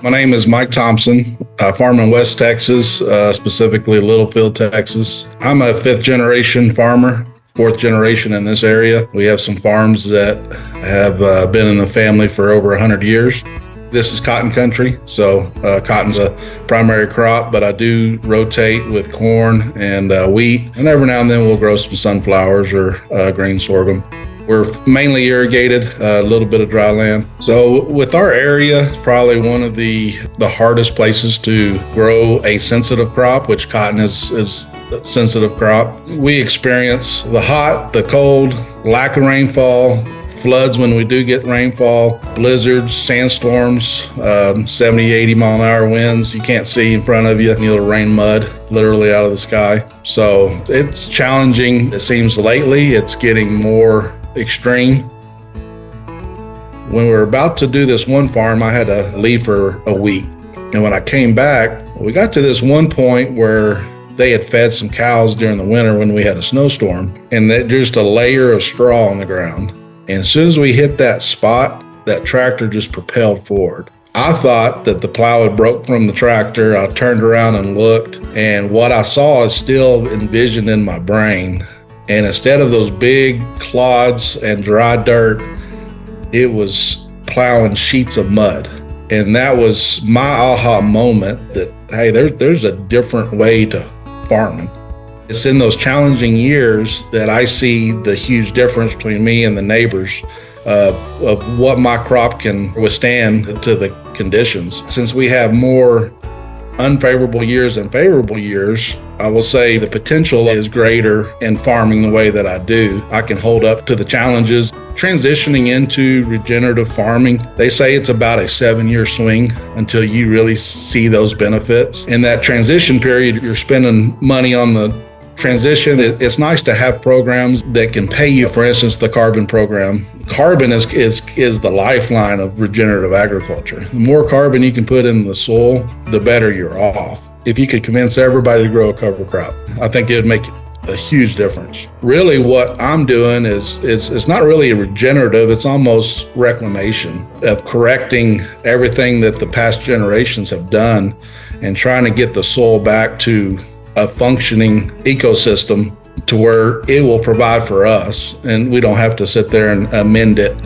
My name is Mike Thompson. I farm in West Texas, specifically Littlefield, Texas. I'm a fifth generation farmer, fourth generation in this area. We have some farms that have been in the family for over 100 years. This is cotton country, so cotton's a primary crop, but I do rotate with corn and wheat, and every now and then we'll grow some sunflowers or grain sorghum. We're mainly irrigated, a little bit of dry land. So with our area, it's probably one of the hardest places to grow a sensitive crop, which cotton is a sensitive crop. We experience the hot, the cold, lack of rainfall, floods when we do get rainfall, blizzards, sandstorms, 70, 80 mile an hour winds. You can't see in front of you, and it'll rain mud literally out of the sky. So it's challenging. It seems lately it's getting more extreme. When we were about to do this one farm, I had to leave for a week. And when I came back, we got to this one point where they had fed some cows during the winter when we had a snowstorm, and just a layer of straw on the ground. And as soon as we hit that spot, that tractor just propelled forward. I thought that the plow had broke from the tractor. I turned around and looked, and what I saw is still envisioned in my brain. And instead of those big clods and dry dirt, it was plowing sheets of mud. And that was my aha moment that, hey, there's a different way to farming. It's in those challenging years that I see the huge difference between me and the neighbors of what my crop can withstand to the conditions. Since we have more unfavorable years than favorable years, I will say the potential is greater in farming the way that I do. I can hold up to the challenges. Transitioning into regenerative farming, they say it's about a 7-year swing until you really see those benefits. In that transition period, you're spending money on the transition. It's nice to have programs that can pay you. For instance, the carbon program. Carbon is the lifeline of regenerative agriculture. The more carbon you can put in the soil, the better you're off. If you could convince everybody to grow a cover crop, I think it would make a huge difference. Really, what I'm doing is it's not really a regenerative, it's almost reclamation of correcting everything that the past generations have done and trying to get the soil back to a functioning ecosystem to where it will provide for us and we don't have to sit there and amend it